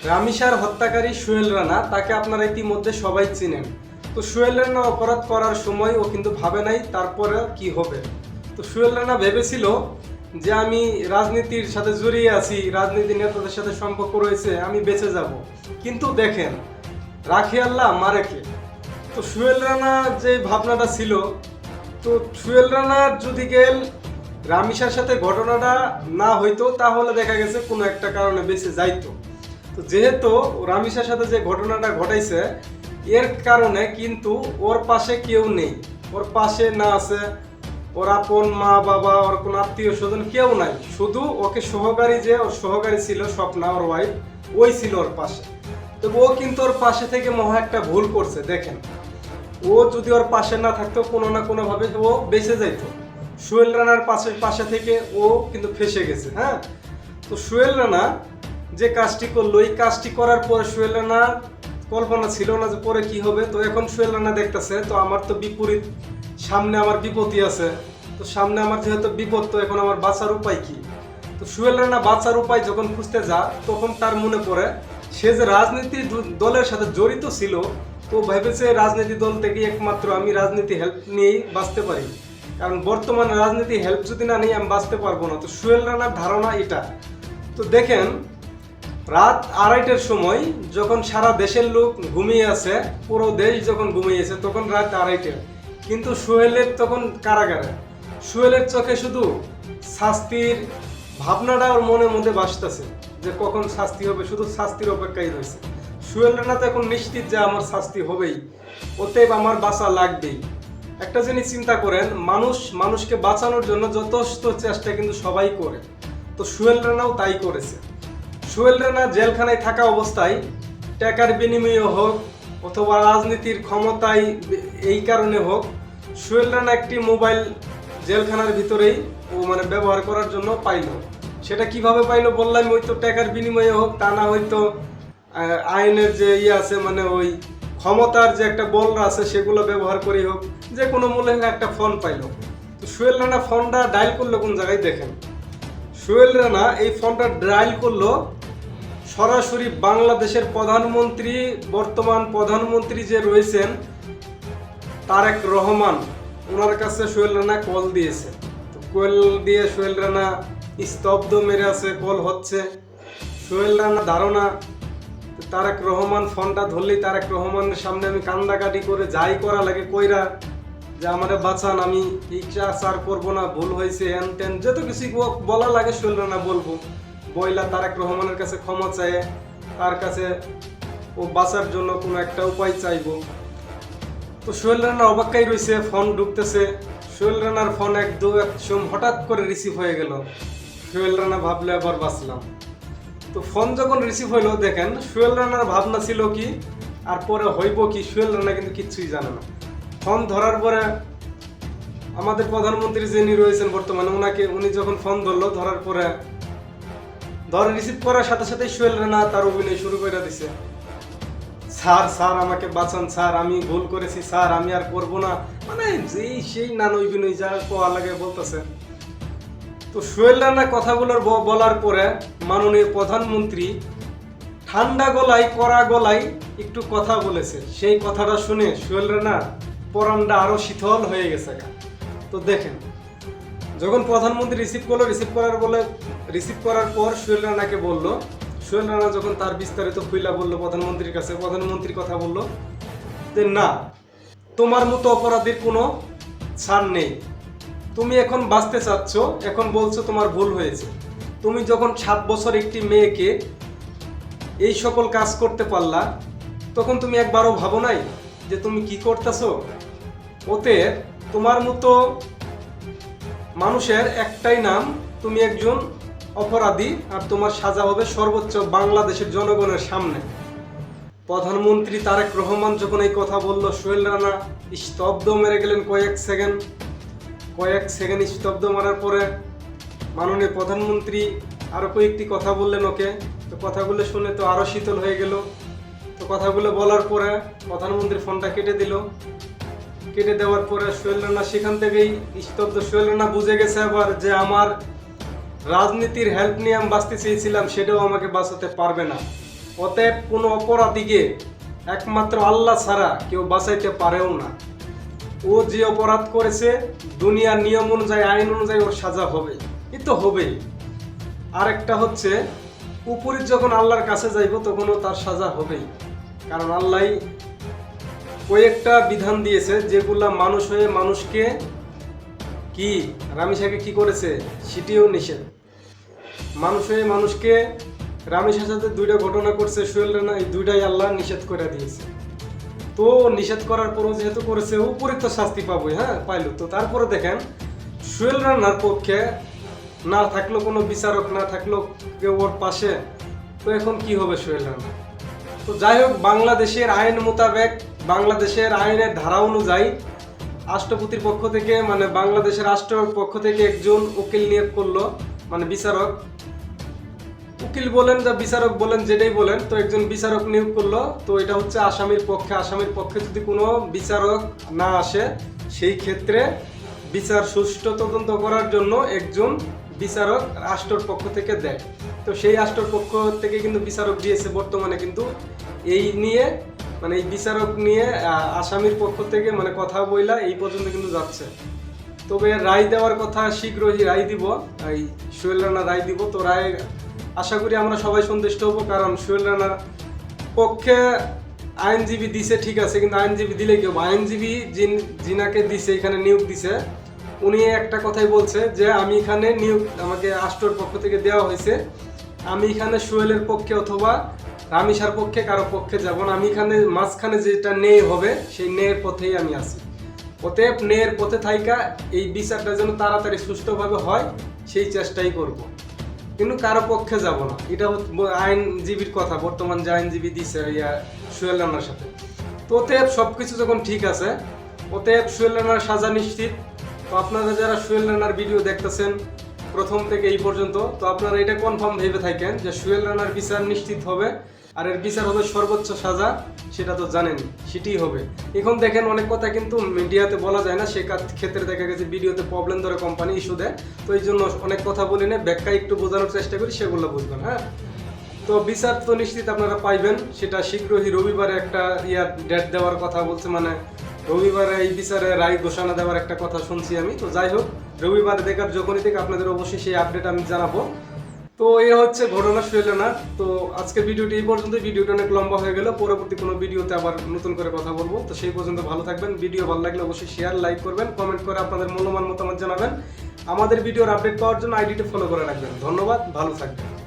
রামিসার হত্যাকারী সোহেল রানা, তাকে আপনারা ইতিমধ্যে সবাই চিনেন। তো সোহেল রানা অপরাধ করার সময় ও কিন্তু ভাবে নাই তারপরে কি হবে। তো সোহেল রানা ভেবেছিল যে আমি রাজনীতির সাথে জড়িয়ে আছি, রাজনীতি নেতাদের সাথে সম্পর্ক রয়েছে, আমি বেঁচে যাব। কিন্তু দেখেন, রাখে আল্লাহ মারে কে। তো সোহেল রানা যে ভাবনাটা ছিল, তো সোহেল রানার যদি গেল রামিসার সাথে ঘটনাটা না হইতো, তাহলে দেখা গেছে কোনো একটা কারণে বেঁচে যাইতো। তো যেহেতু রামিসার সাথে যে ঘটনাটা ঘটাইছে, এর কারণে কিন্তু ওর পাশে কেউ নেই। ওর পাশে না আছে ওর আপন মা বাবা, ওর কোনো আত্মীয় স্বজন কেউ নাই। শুধু ওকে সহকারী, যে ওর সহকারী ছিল স্বপ্না, ওর ওয়াইফ, ওই ছিল ওর পাশে। তো ও কিন্তু ওর পাশে থেকে মহা একটা ভুল করছে। দেখেন, ও যদি ওর পাশে না থাকতো, কোনো না কোনোভাবে ও বেঁচে যাইতো। সোহেল রানার পাশে থেকে ও কিন্তু ফেসে গেছে। হ্যাঁ, তো সোহেল রানা যে কাজটি করলো, এই কাজটি করার পরে সোহেল রানার কল্পনা ছিল না যে পরে কি হবে। তো এখন সোহেল রানা দেখতেছে, তো আমার তো বিপরীত, সামনে আমার বিপত্তি আছে। তো সামনে আমার যেহেতু বিপদ, তো এখন আমার বাঁচার উপায় কি? তো সোহেল রানা বাঁচার উপায় যখন খুঁজতে যা, তখন তার মনে পড়ে সে যে রাজনীতি দলের সাথে জড়িত ছিল। তো ভেবেছে রাজনীতি দল থেকে একমাত্র আমি রাজনীতি হেল্প নিয়েই বাঁচতে পারি, কারণ বর্তমানে রাজনীতি হেল্প যদি না নিই আমি বাঁচতে পারবো না। তো সোহেল রানার ধারণা এটা। তো দেখেন, রাত 2:30টার সময় যখন সারা দেশের লোক ঘুমিয়ে আছে, পুরো দেশ যখন ঘুমিয়েছে, তখন রাত 2:30। কিন্তু সোহেলের তখন কারাগারে। সোহেলের চোখে শুধু শাস্তির ভাবনাটা ওর মনের মধ্যে ভাসতেছে, যে কখন শাস্তি হবে, শুধু শাস্তির অপেক্ষায় রয়েছে। সোহেল রানা তো এখন নিশ্চিত যে আমার শাস্তি হবেই, অতএব আমার বাঁচা লাগবেই। একটা জিনিস চিন্তা করেন, মানুষকে বাঁচানোর জন্য যথেষ্ট চেষ্টা কিন্তু সবাই করে। তো সোহেল রানাও তাই করেছে। সোহেল রানা জেলখানায় থাকা অবস্থায় টাকার বিনিময়ে হোক অথবা রাজনীতির ক্ষমতায় এই কারণে হোক, সোহেল রানা একটি মোবাইল জেলখানার ভিতরেই ও ব্যবহার করার জন্য পাইলো। সেটা কিভাবে পাইলো বললাম, হয়তো টাকার বিনিময়ে হোক, তা না হয়তো আইনের যে আছে, ওই ক্ষমতার যে একটা বল আছে, সেগুলো ব্যবহার করেই হোক, যে কোনো মূল্যে একটা ফোন পাইলো। তো সোহেল রানা ফোনটা ডায়াল করলো কোন জায়গায়? দেখেন, সোহেল রানা এই ফোনটা ডায়াল করলো সরাসরি বাংলাদেশের প্রধানমন্ত্রী, বর্তমান প্রধানমন্ত্রী যে রয়েছেন তারেক রহমান, ওনার কাছে সোহেল রানা কল দিয়েছে। তো কল দিয়ে সোহেল রানা স্তব্ধ মেরে আছে, কল হচ্ছে। সোহেল রানা ধারণা তারেক রহমান ফোনটা ধরলেই তারেক রহমানের সামনে আমি কান্দাকাটি করে যাই করা লাগে কইরা, যে আমারে বাঁচান, আমি ইচ্ছা চার করবো না, ভুল হয়েছে, হ্যান ত্যান যত কিছু বলা লাগে সোহেল রানা বলবো। বইলা তারেক রহমানের কাছে ক্ষমা চায়, তার কাছে ও বাঁচার জন্য কোনো একটা উপায় চাইবো। তো সোহেল রানা অবাক্কাই রয়েছে, ফোন ঢুকতেছে। সোহেল রানার ফোন একদম হঠাৎ করে রিসিভ হয়ে গেল। সোহেল রানা ভাবলে আবার বাঁচলাম। তো ফোন যখন রিসিভ হইলো, দেখেন সোহেল রানার ভাবনা ছিল কি আর পরে হইব কি, সোহেল রানা কিন্তু কিচ্ছুই জানে না। ফোন ধরার পরে আমাদের প্রধানমন্ত্রী যিনি রয়েছেন বর্তমানে, উনি যখন ফোন ধরার পরে রিসিভ করার সাথে সাথে সোহেল রানা তার অভিনয় শুরু করে দিছে। স্যার আমাকে বাঁচান স্যার, আমি ভুল করেছি স্যার, আমি আর করবো না, যেই সেই নান অভিনয় যা কোয়া লাগে বলতেছে। তো সোহেল রানা কথাগুলোর বলার পরে মাননীয় প্রধানমন্ত্রী ঠান্ডা গলায়, কড়া গলায় একটু কথা বলেছে। সেই কথাটা শুনে সোহেল রানার পরানটা আরো শীতল হয়ে গেছে। তো দেখেন, যখন প্রধানমন্ত্রী রিসিভ করার পর সোহেল রানাকে বললো, সোহেল রানা যখন তার বিস্তারিত খুইলা বললো প্রধানমন্ত্রীর কাছে, প্রধানমন্ত্রী কথা বললো যে না, তোমার মতো অপরাধীর কোনো ছাড় নেই। তুমি এখন বাঁচতে চাচ্ছ, এখন বলছো তোমার ভুল হয়েছে। তুমি যখন 7 বছর একটি মেয়েকে এই সকল কাজ করতে পারলা, তখন তুমি একবারও ভাবো নাই যে তুমি কি করতেছো? ওতে তোমার মতো মানুষের একটাই নাম, তুমি একজন অপরাধী, আর তোমার সাজা হবে সর্বোচ্চ বাংলাদেশের জনগণের সামনে। প্রধানমন্ত্রী তারেক রহমান যখন এই কথা বলল, সোহেল রানা স্তব্ধ মেরে গেলেন কয়েক সেকেন্ড স্তব্ধ মারার পরে মাননীয় প্রধানমন্ত্রী আরো কয়েকটি কথা বললেন ওকে। তো কথাগুলো শুনে তো আরো শীতল হয়ে গেল। তো কথাগুলো বলার পরে প্রধানমন্ত্রী ফোনটা কেটে দেওয়ার পরে সোহেল রানা সেখান থেকেই স্তব্ধ। সোহেল রানা বুঝে গেছে আবার যে আমার রাজনীতির হেল্প নিয়ে আমি বাঁচতে চেয়েছিলাম, সেটাও আমাকে বাঁচাতে পারবে না। অতএব কোনো অপরাধীকে একমাত্র আল্লাহ ছাড়া কেউ বাঁচাইতে পারেও না। ও যে অপরাধ করেছে দুনিয়ার নিয়ম অনুযায়ী, আইন অনুযায়ী ওর সাজা হবে, এই তো হবেই। আরেকটা হচ্ছে উপরে যখন আল্লাহর কাছে যাইব তখনও তার সাজা হবেই, কারণ আল্লাহ কয়েকটা বিধান দিয়েছে যেগুলা মানুষ হয়ে মানুষকে কি রামিসাকে কি করেছে সেটিও নিষেধ। মানুষ হয়ে মানুষকে রামিসার সাথে দুইটা ঘটনা করছে সোহেল রানা, এই দুইটাই আল্লাহ নিষেধ করে দিয়েছে। তো নিষেধ করার পরও যেহেতু করেছে উপরিক্ত শাস্তি পাবোই, হ্যাঁ পাইলো। তো তারপরে দেখেন সোহেল রানার পক্ষে না থাকলো কোনো বিচারক, না থাকলো কেউ ওর পাশে, তো এখন কি হবে সোহেল রানা? তো যাই হোক, বাংলাদেশের আইন মোতাবেক, বাংলাদেশের আইনের ধারা অনুযায়ী রাষ্ট্রপতির পক্ষ থেকে মানে বাংলাদেশের রাষ্ট্রের পক্ষ থেকে একজন উকিল নিয়োগ করলো, মানে বিচারক, উকিল বলেন যা বিচারক বলেন যেটাই বলেন, তো একজন বিচারক নিয়োগ করলো। তো এটা হচ্ছে আসামির পক্ষে। আসামির পক্ষে যদি কোনো বিচারক না আসে সেই ক্ষেত্রে বিচার সুষ্ঠু তদন্ত করার জন্য একজন বিচারক রাষ্ট্রের পক্ষ থেকে দেয়। তো সেই রাষ্ট্রের পক্ষ থেকে কিন্তু বিচারক দিয়েছে বর্তমানে, কিন্তু এই নিয়ে মানে এই বিচারক নিয়ে আসামির পক্ষ থেকে মানে কথা বইলা এই পর্যন্ত কিন্তু যাচ্ছে। তবে রায় দেওয়ার কথা শীঘ্রই রায় দিব, এই সোহেল রানা রায় দিব। তো রায় আশা করি আমরা সবাই সন্তুষ্ট হব, কারণ সোহেল রানার পক্ষে আইনজীবী দিছে ঠিক আছে, কিন্তু আইনজীবী দিলে কি হবে? আইনজীবী যিনাকে দিছে এখানে নিয়োগ দিছে, উনি একটা কথাই বলছে যে আমি এখানে নিয়োগ আমাকে রাষ্ট্রের পক্ষ থেকে দেওয়া হয়েছে, আমি এখানে সোহেলের পক্ষে অথবা রামিসার পক্ষে কারো পক্ষে যাব না, আমি এখানে মাঝখানে যেটা ন্যায় হবে সেই ন্যায়ের পথেই আমি আছি। অতএব ন্যায়ের পথে থাইকা এই বিচারটা যেন তাড়াতাড়ি সুষ্ঠুভাবে হয় সেই চেষ্টাই করব, কিন্তু কারো পক্ষে যাব না। এটা আইনজীবীর কথা, বর্তমান যে আইনজীবী দিছে সোহেল রানার সাথে। তো অতএব সব কিছু যখন ঠিক আছে, অতএব সোহেল রানার সাজা নিশ্চিত। তো আপনারা যারা সোহেল রানার ভিডিও দেখতেছেন প্রথম থেকে এই পর্যন্ত, তো আপনারা এটা কনফার্ম ভেবে থাকেন যে সোহেল রানার বিচার নিশ্চিত হবে, আর এর বিচার হবে সর্বোচ্চ সাজা, সেটা তো জানেন সেটাই হবে। এখন দেখেন অনেক কথা কিন্তু মিডিয়াতে বলা যায় না, সে ক্ষেত্রে দেখা গেছে ভিডিওতে প্রবলেম ধরে কোম্পানি ইস্যু দেয়, তো এই জন্য অনেক কথা বলি না, ব্যাখ্যা একটু বোঝানোর চেষ্টা করি, সেগুলো বুঝবেন। হ্যাঁ, তো বিচার তো নিশ্চিত আপনারা পাইবেন, সেটা শীঘ্রই রবিবারে একটা ডেট দেওয়ার কথা বলছে, মানে রবিবারে এই বিচারে রায় ঘোষণা দেওয়ার একটা কথা শুনছি আমি। তো যাই হোক, রবিবারে দেখার যখনই থেকে আপনাদের অবশ্যই সেই আপডেট আমি জানাবো। তো এই হচ্ছে ঘটনা সোহেল রানার। তো আজকের ভিডিওটি এই পর্যন্ত। ভিডিওটা অনেক লম্বা হয়ে গেল, পরবর্তী কোনো ভিডিওতে আবার নতুন করে কথা বলবো। তো সেই পর্যন্ত ভালো থাকবেন। ভিডিও ভালো লাগলে অবশ্যই শেয়ার, লাইক করবেন, কমেন্ট করে আপনাদের মূল্যবান মতামত জানাবেন। আমাদের ভিডিওর আপডেট পাওয়ার জন্য আইডিটি ফলো করে রাখবেন। ধন্যবাদ, ভালো থাকবেন।